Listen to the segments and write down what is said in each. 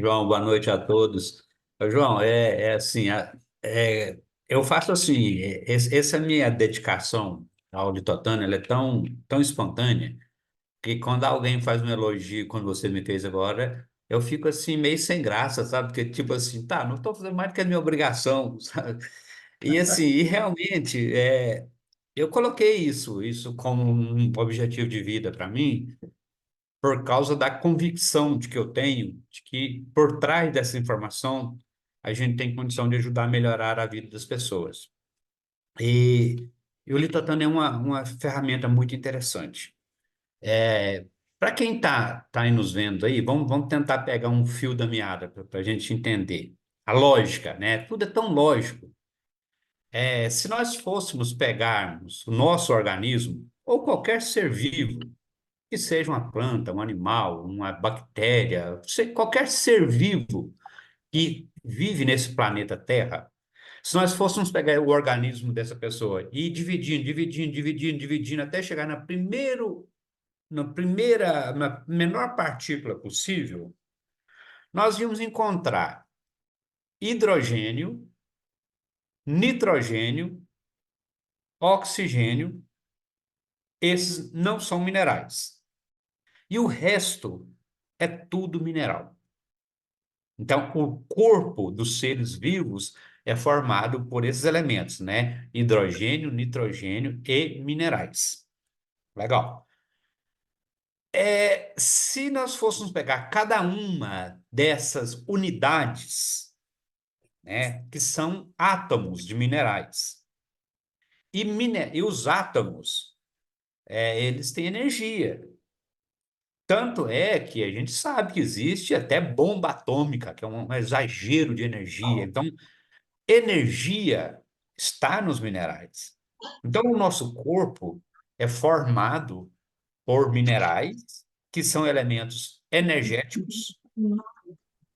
João, boa noite a todos. Ô, João, é assim, eu faço assim, essa minha dedicação ao Litotânia, ela é tão espontânea, que quando alguém faz um elogio, quando você me fez agora, eu fico assim, meio sem graça, sabe? Porque tipo assim, tá, não estou fazendo mais do que a minha obrigação, sabe? E assim, e realmente, eu coloquei isso como um objetivo de vida para mim, por causa da convicção de que eu tenho de que por trás dessa informação a gente tem condição de ajudar a melhorar a vida das pessoas. E, e o Litatano é uma ferramenta muito interessante. Para quem tá aí nos vendo aí, vamos tentar pegar um fio da meada para a gente entender. A lógica, né? Tudo é tão lógico. Se nós fôssemos pegarmos o nosso organismo, ou qualquer ser vivo, que seja uma planta, um animal, uma bactéria, qualquer ser vivo que vive nesse planeta Terra, se nós fôssemos pegar o organismo dessa pessoa e ir dividindo, até chegar na menor partícula possível, nós íamos encontrar hidrogênio, nitrogênio, oxigênio, esses não são minerais. E o resto é tudo mineral. Então, o corpo dos seres vivos é formado por esses elementos, né? Hidrogênio, nitrogênio e minerais. Legal. Se nós fôssemos pegar cada uma dessas unidades, né, que são átomos de minerais, e os átomos, eles têm energia. Tanto é que a gente sabe que existe até bomba atômica, que é um exagero de energia. Então, energia está nos minerais. Então, o nosso corpo é formado por minerais, que são elementos energéticos,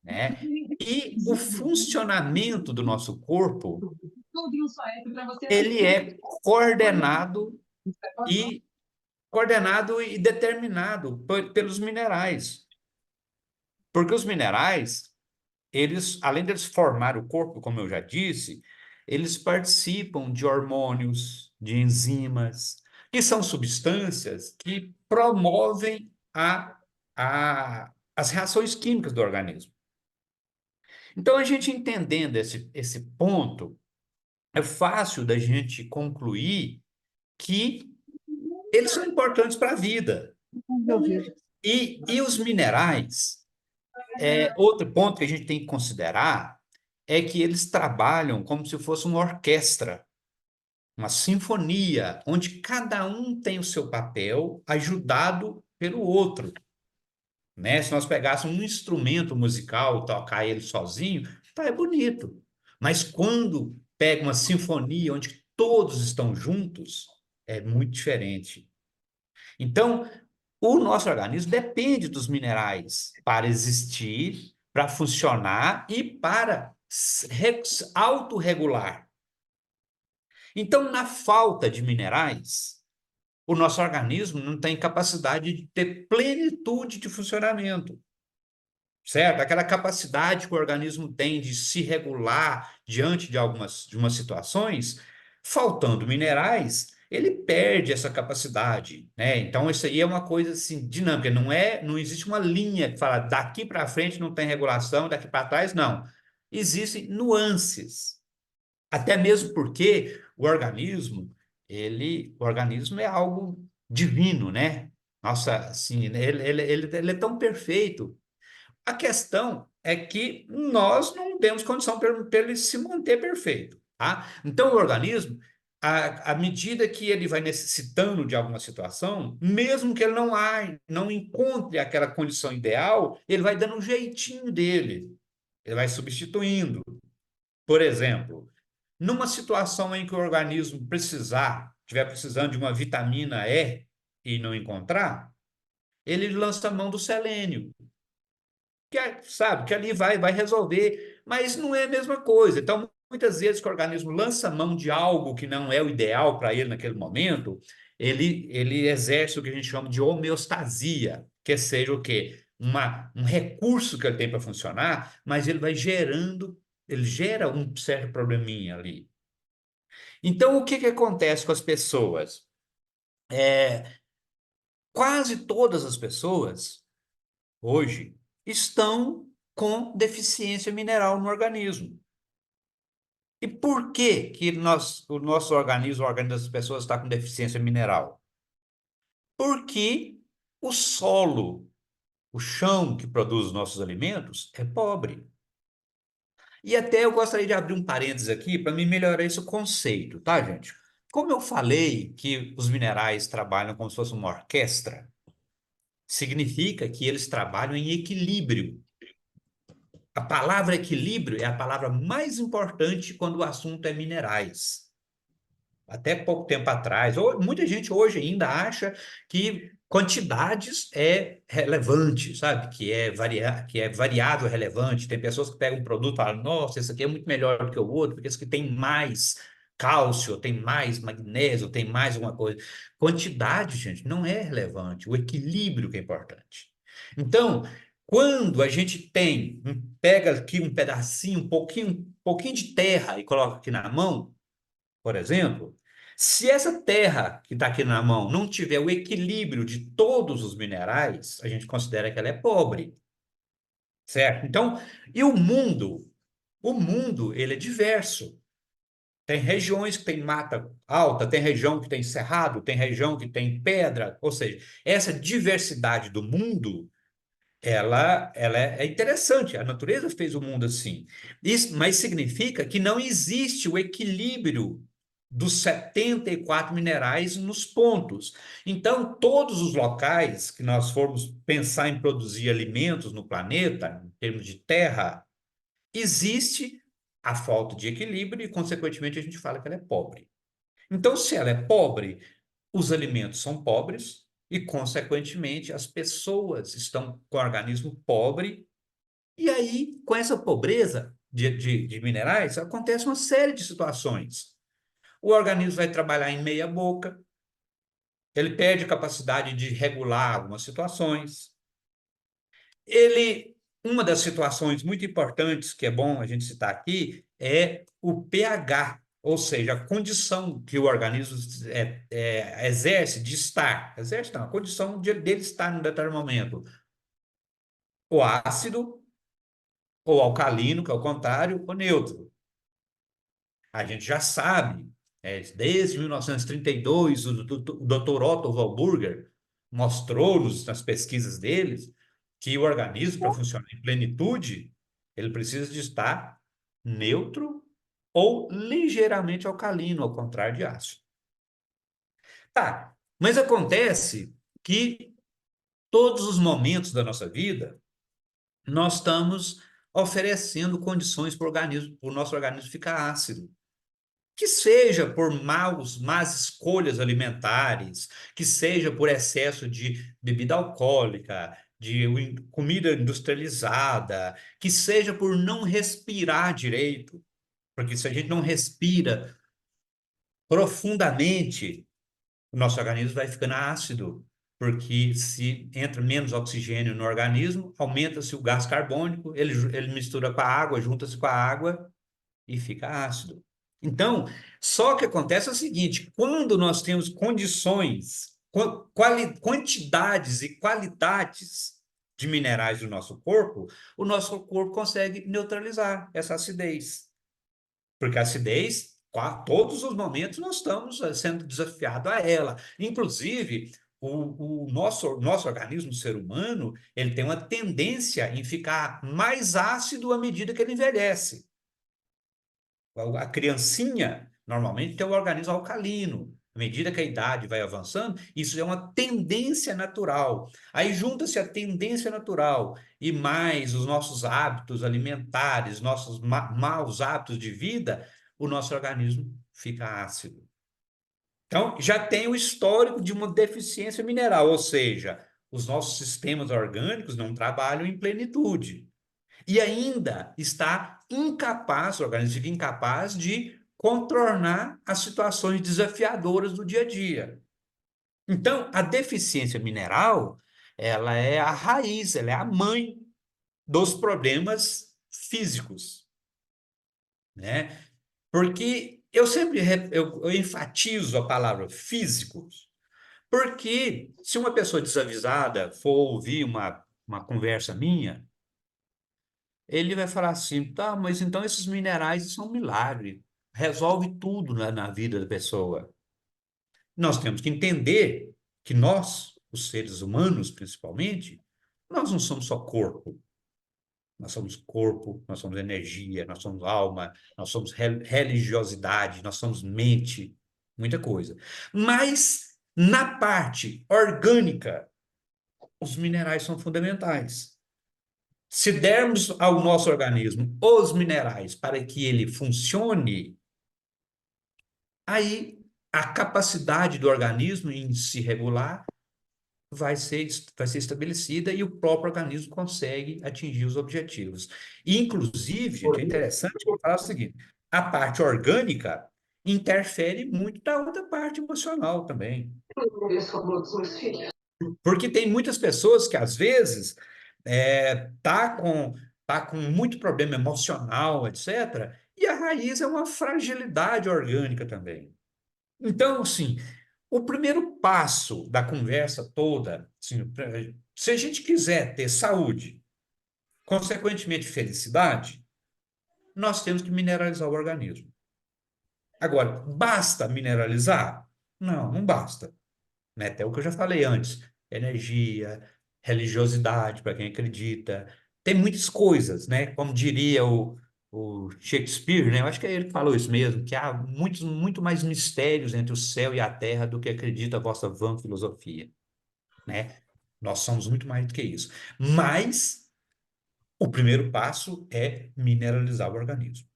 né? E o funcionamento do nosso corpo, ele é coordenado e determinado pelos minerais. Porque os minerais, eles, além deles formar o corpo, como eu já disse, eles participam de hormônios, de enzimas, que são substâncias que promovem as reações químicas do organismo. Então, a gente entendendo esse ponto, é fácil da gente concluir que eles são importantes para a vida. E os minerais, outro ponto que a gente tem que considerar é que eles trabalham como se fosse uma orquestra, uma sinfonia, onde cada um tem o seu papel, ajudado pelo outro, né? Se nós pegássemos um instrumento musical, tocar ele sozinho, tá, é bonito. Mas quando pega uma sinfonia onde todos estão juntos, é muito diferente. Então, o nosso organismo depende dos minerais para existir, para funcionar e para autorregular. Então, na falta de minerais, o nosso organismo não tem capacidade de ter plenitude de funcionamento, certo? Aquela capacidade que o organismo tem de se regular diante de umas situações, faltando minerais, ele perde essa capacidade, né? Então isso aí é uma coisa assim dinâmica, não existe uma linha que fala daqui para frente não tem regulação, daqui para trás não. Existem nuances. Até mesmo porque o organismo é algo divino, né? Nossa, assim, ele é tão perfeito. A questão é que nós não temos condição para ele se manter perfeito, tá? Então, o organismo, à medida que ele vai necessitando de alguma situação, mesmo que ele não encontre aquela condição ideal, ele vai dando um jeitinho dele, ele vai substituindo. Por exemplo, numa situação em que o organismo estiver precisando de uma vitamina E e não encontrar, ele lança a mão do selênio, sabe, que ali vai resolver, mas não é a mesma coisa. Então, muitas vezes que o organismo lança mão de algo que não é o ideal para ele naquele momento, ele exerce o que a gente chama de homeostasia, que seja o quê? um recurso que ele tem para funcionar, mas ele gera um certo probleminha ali. Então, o que que acontece com as pessoas? Quase todas as pessoas, hoje, estão com deficiência mineral no organismo. E por que que o nosso organismo, o organismo das pessoas, está com deficiência mineral? Porque o solo, o chão que produz os nossos alimentos, é pobre. E até eu gostaria de abrir um parênteses aqui para me melhorar esse conceito, tá, gente? Como eu falei que os minerais trabalham como se fosse uma orquestra, significa que eles trabalham em equilíbrio. A palavra equilíbrio é a palavra mais importante quando o assunto é minerais. Até pouco tempo atrás, muita gente hoje ainda acha que quantidades é relevante, sabe? Que é variável relevante. Tem pessoas que pegam um produto e falam, nossa, esse aqui é muito melhor do que o outro, porque esse aqui tem mais cálcio, tem mais magnésio, tem mais alguma coisa. Quantidade, gente, não é relevante. O equilíbrio que é importante. Então, quando a gente pega aqui um pedacinho, um pouquinho de terra e coloca aqui na mão, por exemplo, se essa terra que está aqui na mão não tiver o equilíbrio de todos os minerais, a gente considera que ela é pobre, certo? Então, e o mundo? O mundo, ele é diverso. Tem regiões que tem mata alta, tem região que tem cerrado, tem região que tem pedra, ou seja, essa diversidade do mundo ela é interessante. A natureza fez o mundo assim. Isso, mas significa que não existe o equilíbrio dos 74 minerais nos pontos. Então, todos os locais que nós formos pensar em produzir alimentos no planeta, em termos de terra, existe a falta de equilíbrio e, consequentemente, a gente fala que ela é pobre. Então, se ela é pobre, os alimentos são pobres e, consequentemente, as pessoas estão com o organismo pobre. E aí, com essa pobreza de minerais, acontece uma série de situações. O organismo vai trabalhar em meia boca, ele perde a capacidade de regular algumas situações. Uma das situações muito importantes que é bom a gente citar aqui é o pH, ou seja, a condição que o organismo exerce de estar, exerce não, a condição dele estar em um determinado momento, ou ácido, ou alcalino, que é o contrário, ou neutro. A gente já sabe, desde 1932, o Dr. Otto Warburger mostrou-nos nas pesquisas deles que o organismo, para funcionar em plenitude, ele precisa de estar neutro ou ligeiramente alcalino, ao contrário de ácido. Tá, mas acontece que todos os momentos da nossa vida, nós estamos oferecendo condições para o nosso organismo ficar ácido. Que seja por más escolhas alimentares, que seja por excesso de bebida alcoólica, de comida industrializada, que seja por não respirar direito, porque se a gente não respira profundamente, o nosso organismo vai ficando ácido, porque se entra menos oxigênio no organismo, aumenta-se o gás carbônico, ele mistura com a água, junta-se com a água e fica ácido. Então, só que acontece o seguinte: quando nós temos condições, quantidades e qualidades de minerais do nosso corpo, o nosso corpo consegue neutralizar essa acidez. Porque a acidez, todos os momentos, nós estamos sendo desafiados a ela. Inclusive, o nosso organismo, o ser humano, ele tem uma tendência em ficar mais ácido à medida que ele envelhece. A criancinha normalmente tem o organismo alcalino. À medida que a idade vai avançando, isso é uma tendência natural. Aí junta-se a tendência natural e mais os nossos hábitos alimentares, nossos maus hábitos de vida, o nosso organismo fica ácido. Então, já tem o histórico de uma deficiência mineral, ou seja, os nossos sistemas orgânicos não trabalham em plenitude. E ainda está incapaz, o organismo fica incapaz de contornar as situações desafiadoras do dia a dia. Então, a deficiência mineral, ela é a raiz, ela é a mãe dos problemas físicos, né? Porque eu sempre eu enfatizo a palavra físicos, porque se uma pessoa desavisada for ouvir uma conversa minha, ele vai falar assim, tá, mas então esses minerais são um milagre, resolve tudo na vida da pessoa. Nós temos que entender que nós, os seres humanos principalmente, nós não somos só corpo. Nós somos corpo, nós somos energia, nós somos alma, nós somos religiosidade, nós somos mente, muita coisa. Mas na parte orgânica, os minerais são fundamentais. Se dermos ao nosso organismo os minerais para que ele funcione, aí a capacidade do organismo em se regular vai ser estabelecida e o próprio organismo consegue atingir os objetivos. Inclusive, gente, é interessante eu falar o seguinte: a parte orgânica interfere muito na outra parte emocional também. Porque tem muitas pessoas que, às vezes, tá com muito problema emocional, etc., e a raiz é uma fragilidade orgânica também. Então, assim, o primeiro passo da conversa toda, assim, se a gente quiser ter saúde, consequentemente felicidade, nós temos que mineralizar o organismo. Agora, basta mineralizar? Não, não basta. Né? Até o que eu já falei antes: energia, religiosidade, para quem acredita. Tem muitas coisas, né? Como diria o Shakespeare, né? Eu acho que é ele que falou isso mesmo, que há muito mais mistérios entre o céu e a terra do que acredita a vossa vã filosofia, né? Nós somos muito mais do que isso. Mas o primeiro passo é mineralizar o organismo.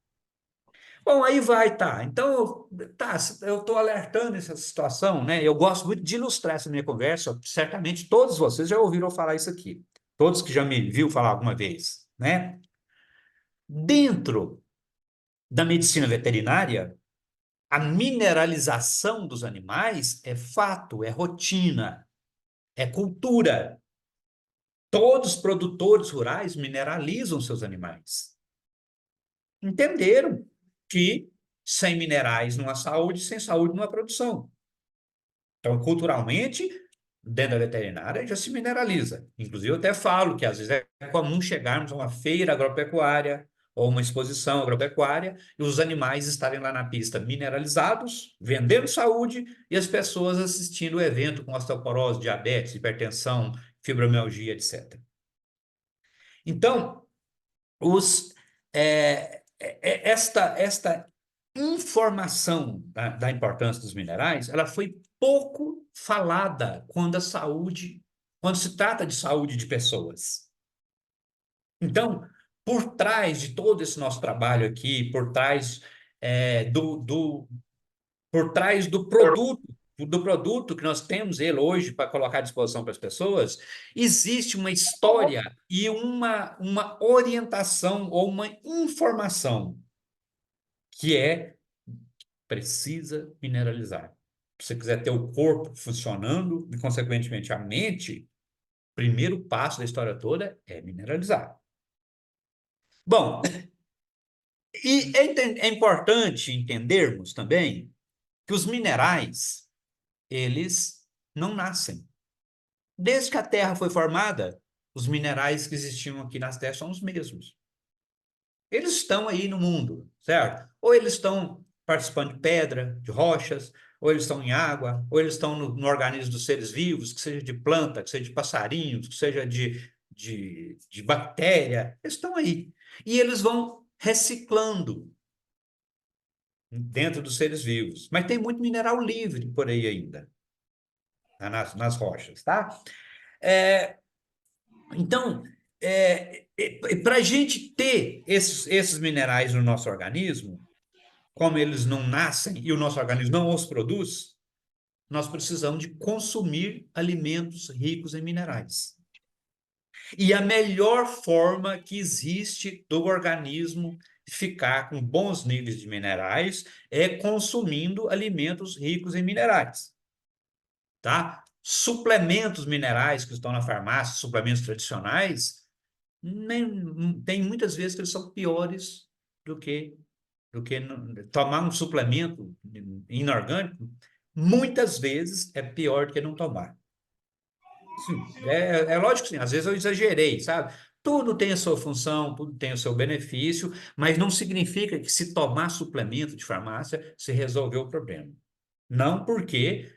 Bom, aí vai, tá. Então, tá, eu estou alertando essa situação, né? Eu gosto muito de ilustrar essa minha conversa. Certamente todos vocês já ouviram falar isso aqui. Todos que já me viu falar alguma vez, né? Dentro da medicina veterinária, a mineralização dos animais é fato, é rotina, é cultura. Todos os produtores rurais mineralizam seus animais. Entenderam que sem minerais não há saúde, sem saúde não há produção. Então, culturalmente, dentro da veterinária já se mineraliza. Inclusive, eu até falo que às vezes é comum chegarmos a uma feira agropecuária ou uma exposição agropecuária e os animais estarem lá na pista mineralizados, vendendo saúde, e as pessoas assistindo o evento com osteoporose, diabetes, hipertensão, fibromialgia, etc. Então, os, esta informação da importância dos minerais, ela foi pouco falada quando se trata de saúde de pessoas. Então, por trás de todo esse nosso trabalho aqui, é, do, do, por trás do produto que nós temos ele hoje para colocar à disposição para as pessoas, existe uma história e uma orientação ou uma informação que precisa mineralizar. Se você quiser ter o corpo funcionando e, consequentemente, a mente, o primeiro passo da história toda é mineralizar. Bom, e é importante entendermos também que os minerais, eles não nascem. Desde que a Terra foi formada, os minerais que existiam aqui na Terra são os mesmos. Eles estão aí no mundo, certo? Ou eles estão participando de pedra, de rochas, ou eles estão em água, ou eles estão no organismo dos seres vivos, que seja de planta, que seja de passarinhos, que seja de bactéria, eles estão aí. E eles vão reciclando dentro dos seres vivos. Mas tem muito mineral livre por aí ainda, nas rochas, tá? É, então, para a gente ter esses minerais no nosso organismo, como eles não nascem e o nosso organismo não os produz, nós precisamos de consumir alimentos ricos em minerais. E a melhor forma que existe do organismo ficar com bons níveis de minerais é consumindo alimentos ricos em minerais, tá? Suplementos minerais que estão na farmácia, suplementos tradicionais, tem muitas vezes que eles são piores do que, tomar um suplemento inorgânico, muitas vezes é pior do que não tomar. Sim, é lógico que sim, às vezes eu exagerei, sabe? Tudo tem a sua função, tudo tem o seu benefício, mas não significa que se tomar suplemento de farmácia se resolveu o problema. Não porque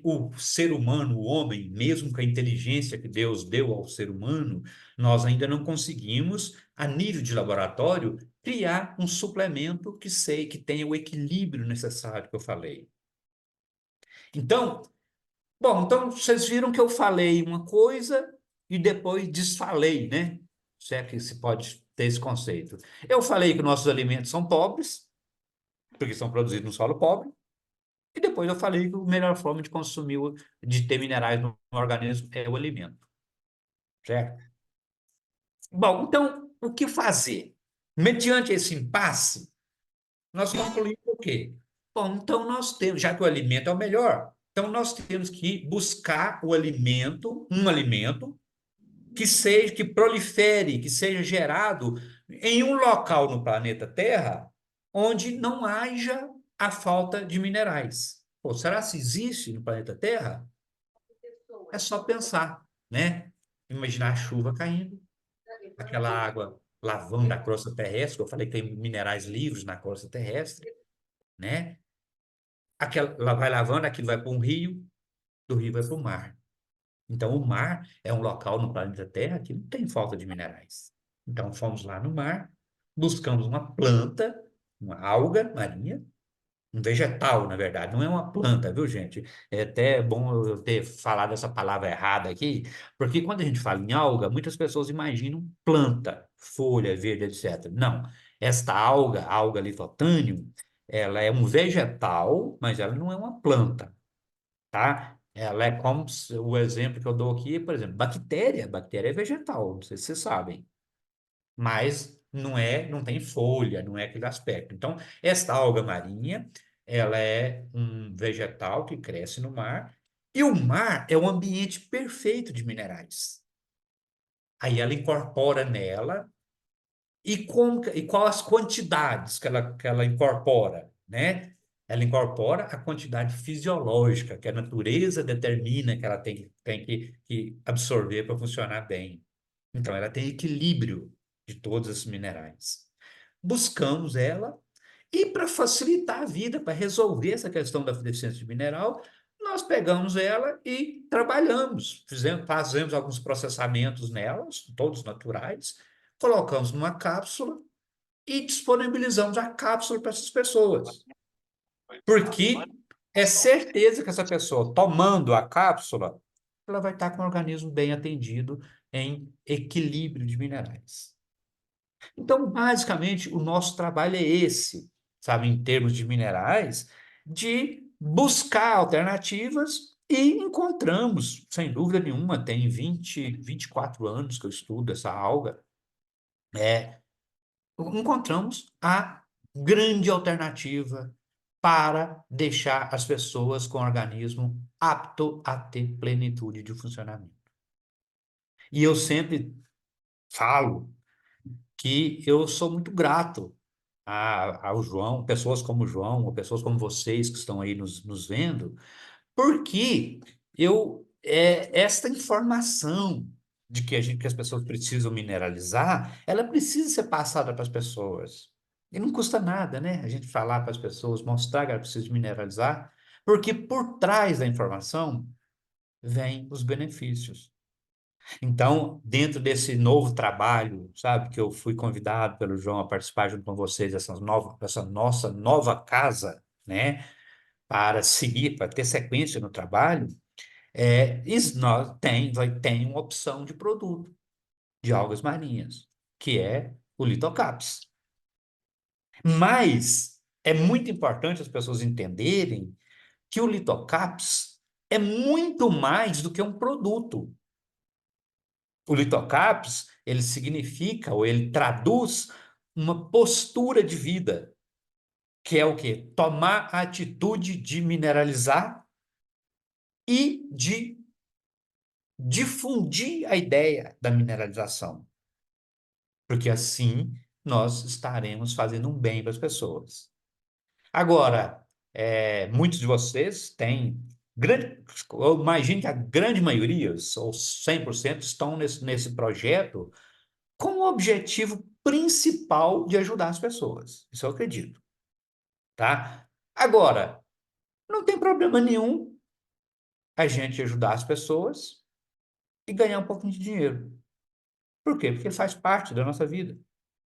o ser humano, o homem, mesmo com a inteligência que Deus deu ao ser humano, nós ainda não conseguimos, a nível de laboratório, criar um suplemento que tenha o equilíbrio necessário que eu falei. Então, bom, então vocês viram que eu falei uma coisa e depois desfalei, né? Se é que se pode ter esse conceito. Eu falei que nossos alimentos são pobres, porque são produzidos no solo pobre. E depois eu falei que a melhor forma de consumir, de ter minerais no organismo é o alimento, certo? Bom, então, o que fazer? Mediante esse impasse, nós concluímos o quê? Bom, então nós temos, já que o alimento é o melhor, então nós temos que buscar o alimento, um alimento que seja, que prolifere, que seja gerado em um local no planeta Terra onde não haja a falta de minerais. Pô, será que existe no planeta Terra? É só pensar, né? Imaginar a chuva caindo, aquela água lavando a crosta terrestre, que eu falei que tem minerais livres na crosta terrestre, né? Ela vai lavando, aquilo vai para um rio, do rio vai para o mar. Então, o mar é um local no planeta Terra que não tem falta de minerais. Então, fomos lá no mar, buscamos uma planta, uma alga marinha, um vegetal, na verdade, não é uma planta, viu, gente? É até bom eu ter falado essa palavra errada aqui, porque quando a gente fala em alga, muitas pessoas imaginam planta, folha verde, etc. Não, esta alga, a alga litotânio, ela é um vegetal, mas ela não é uma planta, tá? Ela é como o exemplo que eu dou aqui, por exemplo, bactéria. Bactéria é vegetal, não sei se vocês sabem, mas não tem folha, não é aquele aspecto. Então, esta alga marinha, ela é um vegetal que cresce no mar, e o mar é um ambiente perfeito de minerais. Aí ela incorpora nela, e qual as quantidades que ela incorpora, né? Ela incorpora a quantidade fisiológica que a natureza determina que ela tem que absorver para funcionar bem. Então, ela tem equilíbrio de todos esses minerais. Buscamos ela e, para facilitar a vida, para resolver essa questão da deficiência de mineral, nós pegamos ela e trabalhamos. Fazemos alguns processamentos nelas, todos naturais, colocamos numa cápsula e disponibilizamos a cápsula para essas pessoas. Porque é certeza que essa pessoa, tomando a cápsula, ela vai estar com o organismo bem atendido em equilíbrio de minerais. Então, basicamente, o nosso trabalho é esse, sabe, em termos de minerais, de buscar alternativas e encontramos, sem dúvida nenhuma, tem 24 anos que eu estudo essa alga, encontramos a grande alternativa para deixar as pessoas com o organismo apto a ter plenitude de funcionamento. E eu sempre falo que eu sou muito grato ao João, pessoas como o João, ou pessoas como vocês que estão aí nos vendo, porque esta informação de que as pessoas precisam mineralizar, ela precisa ser passada para as pessoas. E não custa nada, né? A gente falar para as pessoas, mostrar que ela precisa de mineralizar, porque por trás da informação vem os benefícios. Então, dentro desse novo trabalho, sabe, que eu fui convidado pelo João a participar junto com vocês dessa nossa nova casa, né, para seguir, para ter sequência no trabalho, tem uma opção de produto de algas marinhas, que é o Litocaps. Mas é muito importante as pessoas entenderem que o Litocaps é muito mais do que um produto. O litocaps, ele significa, ou ele traduz uma postura de vida, que é o quê? Tomar a atitude de mineralizar e de difundir a ideia da mineralização, porque assim nós estaremos fazendo um bem para as pessoas. Agora, muitos de vocês têm, eu imagino que a grande maioria, ou 100%, estão nesse projeto com o objetivo principal de ajudar as pessoas. Isso eu acredito, tá? Agora, não tem problema nenhum a gente ajudar as pessoas e ganhar um pouquinho de dinheiro. Por quê? Porque faz parte da nossa vida.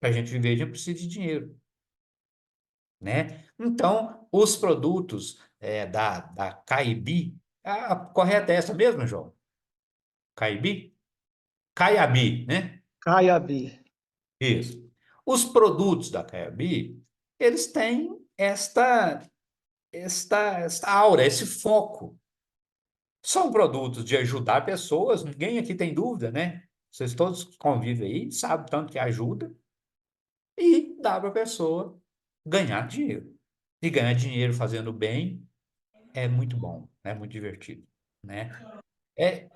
Para a gente viver, a gente precisa de dinheiro, né? Então, os produtos da Caibi, a correta é essa mesmo, João? Caibi? Caiabi, né? Caiabi. Isso. Os produtos da Caiabi, eles têm esta aura, esse foco. São produtos de ajudar pessoas, ninguém aqui tem dúvida, né? Vocês todos convivem aí, sabem tanto que ajuda, e dá para a pessoa ganhar dinheiro. E ganhar dinheiro fazendo bem é muito bom, é muito divertido, né?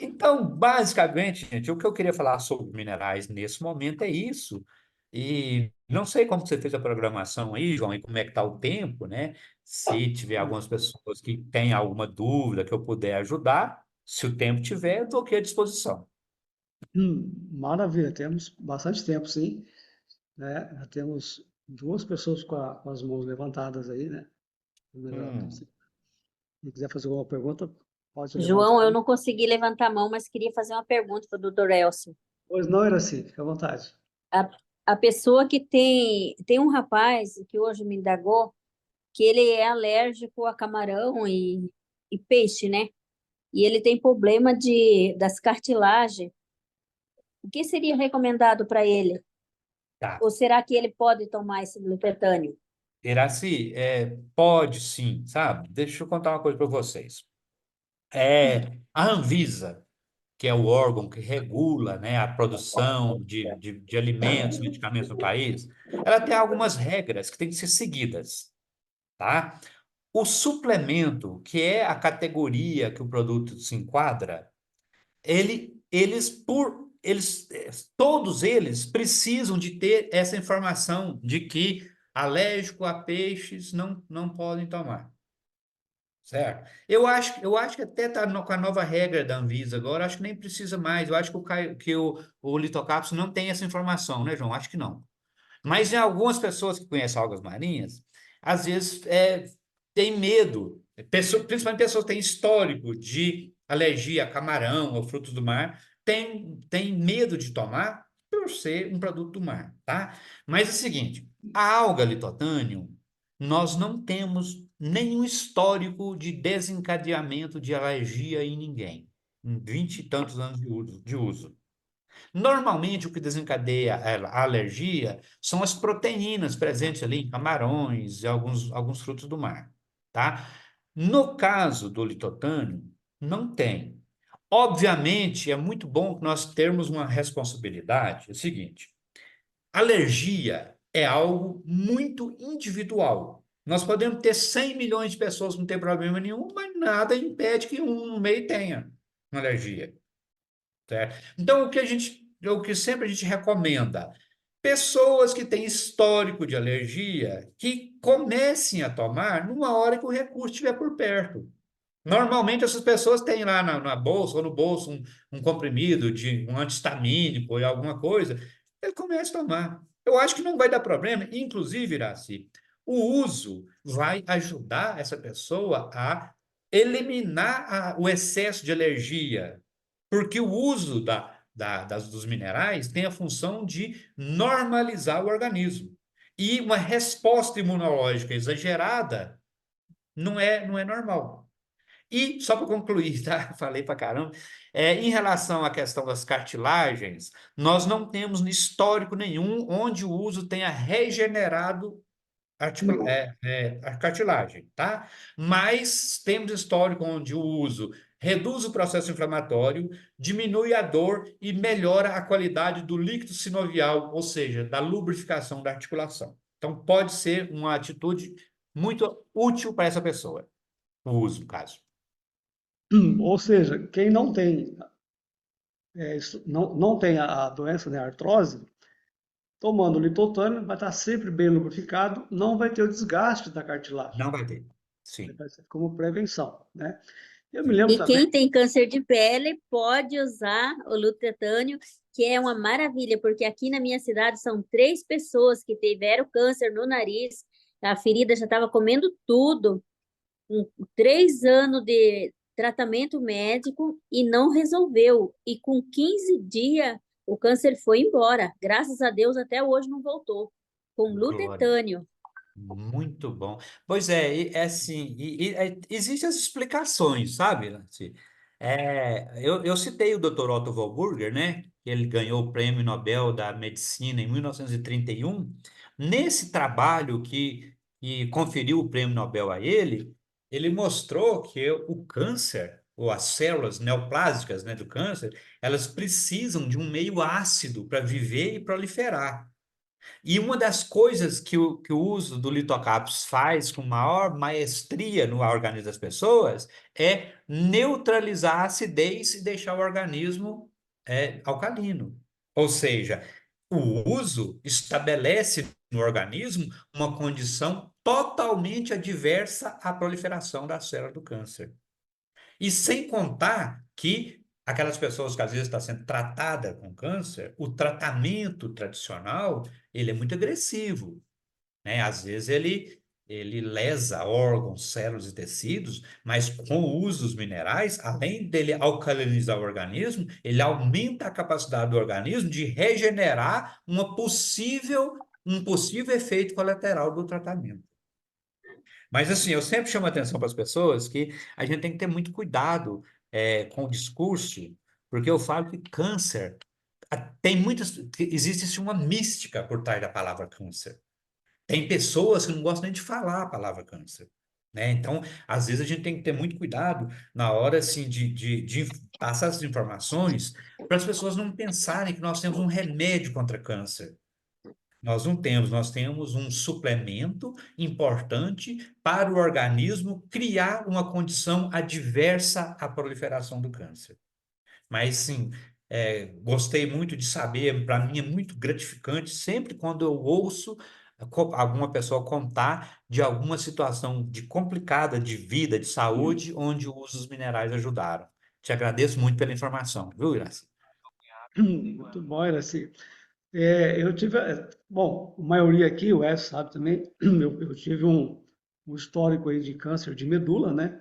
Então, basicamente, gente, o que eu queria falar sobre minerais nesse momento é isso. E não sei como você fez a programação aí, João, e como é que está o tempo, né? Se tiver algumas pessoas que têm alguma dúvida que eu puder ajudar, se o tempo tiver, eu estou aqui à disposição. Maravilha, temos bastante tempo, sim, né? Já temos duas pessoas com as mãos levantadas aí, né? Hum. Se quiser fazer alguma pergunta, pode levantar João, eu aí. não consegui levantar a mão, mas queria fazer uma pergunta para o doutor Elcio. Pois não, era assim, fica à vontade. A, a pessoa que tem um rapaz que hoje me indagou que ele é alérgico a camarão e peixe, né? E ele tem problema das cartilagens. O que seria recomendado para ele? Tá. Ou será que ele pode tomar esse glutetânio? Iraci, pode sim, sabe? Deixa eu contar uma coisa para vocês. A Anvisa, que é o órgão que regula, né, a produção de alimentos, medicamentos no país, ela tem algumas regras que têm que ser seguidas, tá? O suplemento, que é a categoria que o produto se enquadra, todos eles precisam de ter essa informação de que alérgico a peixes não podem tomar. Certo? Eu acho que até está com a nova regra da Anvisa agora, acho que nem precisa mais. Eu acho que o litocapso não tem essa informação, né, João? Acho que não. Mas em algumas pessoas que conhecem algas marinhas, às vezes tem medo, principalmente pessoas que têm histórico de alergia a camarão ou frutos do mar, tem medo de tomar por ser um produto do mar, tá? Mas é o seguinte, a alga litotânium, nós não temos nenhum histórico de desencadeamento de alergia em ninguém, em 20 e tantos anos de uso. Normalmente, o que desencadeia a alergia são as proteínas presentes ali em camarões e alguns frutos do mar, tá? No caso do litotânio, não tem. Obviamente, é muito bom que nós termos uma responsabilidade. É o seguinte, alergia é algo muito individual. Nós podemos ter 100 milhões de pessoas que não tem problema nenhum, mas nada impede que um no meio tenha uma alergia. Certo? Então, o que sempre a gente recomenda, pessoas que têm histórico de alergia, que comecem a tomar numa hora que o recurso estiver por perto. Normalmente, essas pessoas têm lá na bolsa ou no bolso um comprimido de um anti-histamínico ou alguma coisa, ele começa a tomar. Eu acho que não vai dar problema, inclusive, Iraci, o uso vai ajudar essa pessoa a eliminar o excesso de alergia, porque o uso dos minerais tem a função de normalizar o organismo. E uma resposta imunológica exagerada não é normal. E, só para concluir, tá? Falei para caramba. Em relação à questão das cartilagens, nós não temos histórico nenhum onde o uso tenha regenerado a cartilagem, tá? Mas temos histórico onde o uso reduz o processo inflamatório, diminui a dor e melhora a qualidade do líquido sinovial, ou seja, da lubrificação da articulação. Então, pode ser uma atitude muito útil para essa pessoa, o uso, no caso. Ou seja, quem não tem, não tem a doença, né, a artrose, tomando litotânio, vai estar sempre bem lubrificado, não vai ter o desgaste da cartilagem. Não vai ter. Sim, Vai ser como prevenção, né? Eu me sim. lembro E também, quem tem câncer de pele pode usar o lutetânio, que é uma maravilha, porque aqui na minha cidade são 3 pessoas que tiveram câncer no nariz, a ferida já estava comendo tudo, com 3 anos de tratamento médico e não resolveu. E com 15 dias o câncer foi embora. Graças a Deus até hoje não voltou. Com Glória. lutetânio. Muito bom. Pois é, é assim, existem as explicações, sabe, Nancy? Eu citei o Dr. Otto Warburger, né? Que ele ganhou o Prêmio Nobel da Medicina em 1931. Nesse trabalho que conferiu o Prêmio Nobel a ele, ele mostrou que o câncer, ou as células neoplásicas, né, do câncer, elas precisam de um meio ácido para viver e proliferar. E uma das coisas que o uso do litocaps faz com maior maestria no organismo das pessoas é neutralizar a acidez e deixar o organismo alcalino. Ou seja, o uso estabelece no organismo uma condição totalmente adversa à proliferação da célula do câncer. E sem contar que aquelas pessoas que às vezes estão sendo tratada com câncer, o tratamento tradicional, ele é muito agressivo, né? Às vezes ele lesa órgãos, células e tecidos, mas com o uso dos minerais, além dele alcalinizar o organismo, ele aumenta a capacidade do organismo de regenerar um possível efeito colateral do tratamento. Mas assim, eu sempre chamo a atenção para as pessoas que a gente tem que ter muito cuidado com o discurso, porque eu falo que câncer tem muitas, que existe assim, uma mística por trás da palavra câncer. Tem pessoas que não gostam nem de falar a palavra câncer, né? Então, às vezes a gente tem que ter muito cuidado na hora assim de passar essas informações para as pessoas não pensarem que nós temos um remédio contra câncer. Nós não temos, nós temos um suplemento importante para o organismo criar uma condição adversa à proliferação do câncer. Mas sim, gostei muito de saber, para mim é muito gratificante sempre quando eu ouço alguma pessoa contar de alguma situação de complicada de vida, de saúde, onde o uso dos minerais ajudaram. Te agradeço muito pela informação, viu, Iraci? muito bom, era assim. Eu tive, bom, a maioria aqui, o Wes sabe também, eu tive um histórico aí de câncer de medula, né?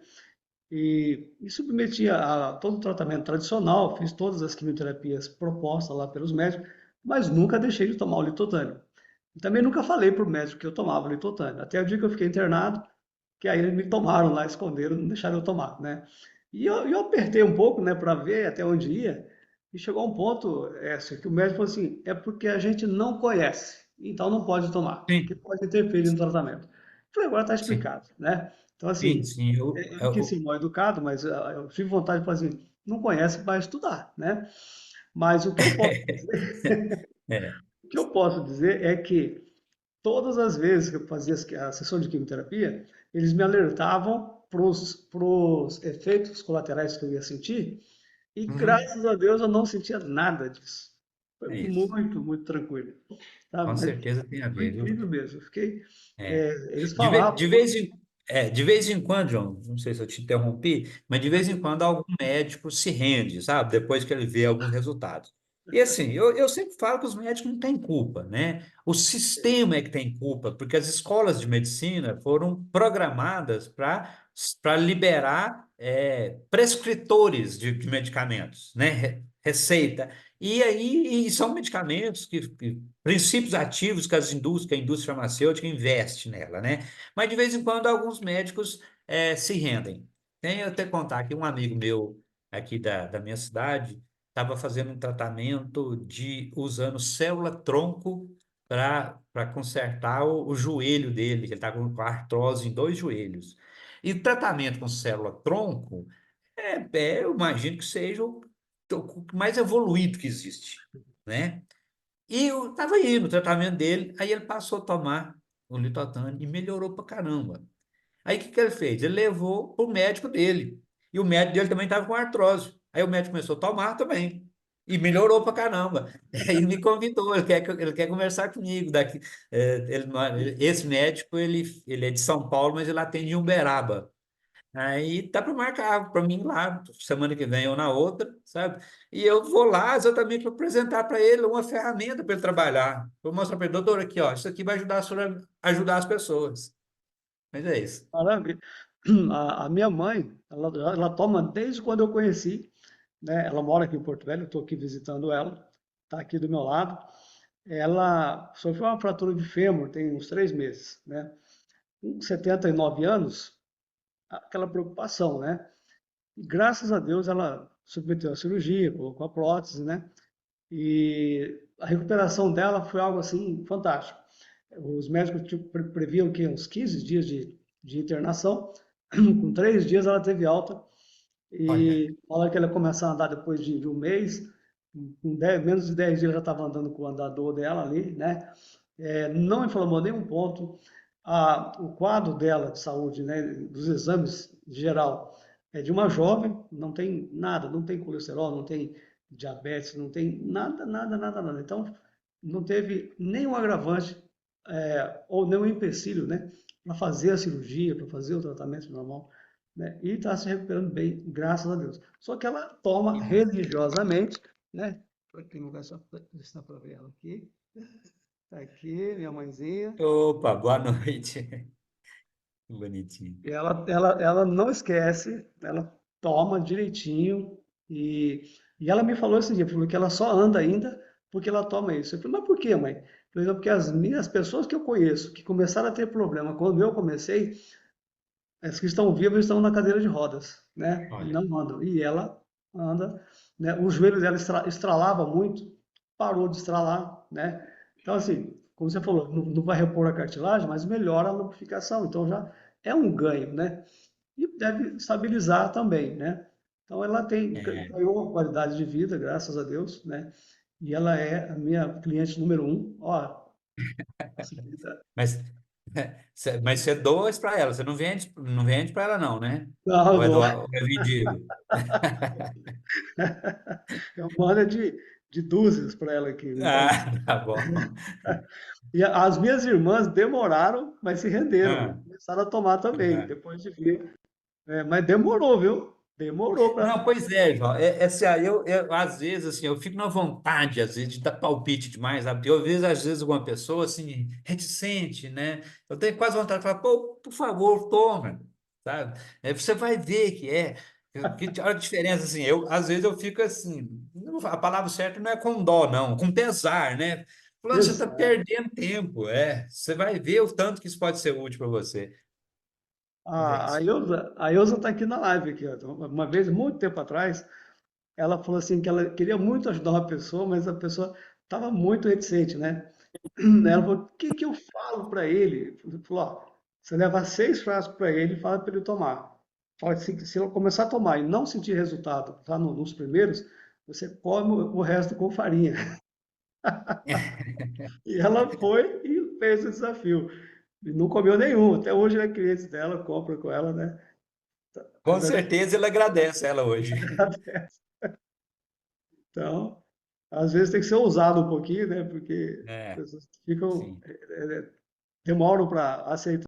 E submetia a todo o tratamento tradicional, fiz todas as quimioterapias propostas lá pelos médicos, mas nunca deixei de tomar o litotânio. E também nunca falei para o médico que eu tomava o litotânio. Até o dia que eu fiquei internado, que aí eles me tomaram lá, esconderam, não deixaram eu tomar, né? E eu apertei um pouco, né, para ver até onde ia, e chegou a um ponto, assim, que o médico falou assim, é porque a gente não conhece, então não pode tomar, porque Sim, pode interferir no tratamento. Eu falei, agora está sim, explicado, né? Então, sim, assim, sim. eu não quis ser mal educado, mas eu tive vontade de falar assim, não conhece, vai estudar, né? Mas É, o que eu posso dizer é que todas as vezes que eu fazia a sessão de quimioterapia, eles me alertavam para os efeitos colaterais que eu ia sentir, e uhum, graças a Deus eu não sentia nada disso. Foi é isso. muito, muito tranquilo. Tá? Com Mas certeza tem a foi ver, viu? incrível mesmo. Eu fiquei, É. eles De, ve- falavam, de vez em, de vez em quando, João, não sei se eu te interrompi, mas de vez em quando algum médico se rende, sabe? Depois que ele vê alguns resultados. E assim, eu sempre falo que os médicos não têm culpa, né? O sistema é que tem culpa, porque as escolas de medicina foram programadas para liberar prescritores de medicamentos, né? Receita. E aí são medicamentos princípios ativos que a indústria farmacêutica investe nela, né? Mas de vez em quando alguns médicos se rendem. Tem eu até contar aqui, um amigo meu aqui da minha cidade estava fazendo um tratamento usando célula-tronco para consertar o joelho dele, que ele estava com artrose em 2 joelhos. E o tratamento com célula-tronco eu imagino que seja o mais evoluído que existe, né? E eu estava aí no tratamento dele, aí ele passou a tomar o Litotânio e melhorou pra caramba. Aí o que que ele fez? Ele levou para o médico dele. E o médico dele também estava com artrose. Aí o médico começou a tomar também. E melhorou pra caramba. Aí ele me convidou, ele quer conversar comigo. Esse médico, ele é de São Paulo, mas ele atende em Uberaba. Aí tá para marcar para mim lá, semana que vem ou na outra, sabe? E eu vou lá exatamente para apresentar para ele uma ferramenta para ele trabalhar. Vou mostrar para ele, doutor, aqui, ó, isso aqui vai ajudar a senhora a ajudar as pessoas. Mas é isso. Maravilha. A minha mãe, ela toma desde quando eu conheci, né? Ela mora aqui em Porto Velho, eu estou aqui visitando ela, está aqui do meu lado. Ela sofreu uma fratura de fêmur tem uns 3 meses, né? Com 79 anos, aquela preocupação, né? E graças a Deus ela submeteu a cirurgia, colocou a prótese, né? E a recuperação dela foi algo assim fantástico. Os médicos tipo, previam que uns 15 dias de internação, com 3 dias ela teve alta Olha, e falaram que ela ia começar a andar depois de um mês, com menos de 10 dias ela já estava andando com o andador dela ali, né? Não inflamou nenhum ponto. O quadro dela de saúde, né, dos exames em geral, é de uma jovem, não tem nada, não tem colesterol, não tem diabetes, não tem nada, nada, nada, nada. Então, não teve nenhum agravante ou nenhum empecilho, né, para fazer a cirurgia, para fazer o tratamento normal, né, e está se recuperando bem, graças a Deus. Só que ela toma que bom. religiosamente, né? Tem lugar só para ver ela aqui. Tá aqui, minha mãezinha. Opa, boa noite. Que bonitinho. E ela não esquece, ela toma direitinho. E ela me falou esse dia, falou que ela só anda ainda porque ela toma isso. Eu falei, mas por quê, mãe? Eu falei, "Não, porque as minhas pessoas que eu conheço, que começaram a ter problema quando eu comecei, as que estão vivas estão na cadeira de rodas, né? E Olha, não andam. E ela anda, né? O joelho dela estralava muito, parou de estralar, né? Então, assim, como você falou, não vai repor a cartilagem, mas melhora a lubrificação. Então, já é um ganho, né? E deve estabilizar também, né? Então, ela é, ganhou uma qualidade de vida, graças a Deus, né? E ela é a minha cliente número um. Ó, facilita. mas, mas você doa isso para ela, você não vende para ela não, né? Não, não. Ou é vendido? Eu mando de dúzias para ela aqui. Então, Ah, tá bom. e as minhas irmãs demoraram, mas se renderam. Ah, Começaram a tomar também, ah. depois de ver. Mas demorou, viu? Demorou para. Não, pois é, João. Assim, às vezes, assim, eu fico na vontade, às vezes, de dar palpite demais, sabe? Eu vejo, às vezes, alguma pessoa, assim, reticente, né? Eu tenho quase vontade de falar, pô, por favor, toma, sabe? Aí você vai ver que é. Olha a diferença, assim, às vezes, eu fico assim, a palavra certa não é com dó, não, com pesar, né? Falando, você está Exato. perdendo tempo, você vai ver o tanto que isso pode ser útil para você. Mas é A isso. Ilza está aqui na live aqui, ó. Uma vez, muito tempo atrás, ela falou assim que ela queria muito ajudar uma pessoa, mas a pessoa estava muito reticente, né? Ela falou, o que que eu falo para ele? Ele falou, ó, você leva 6 frascos para ele e fala para ele tomar. Fala que se ele começar a tomar e não sentir resultado, tá, nos primeiros, você come o resto com farinha. E ela foi e fez o desafio. E não comeu nenhum. Até hoje é cliente dela, compra com ela, né? Com certeza ele agradece ela hoje. Então, às vezes tem que ser ousado um pouquinho, né? Porque as É, pessoas ficam, sim. demoram para aceitar.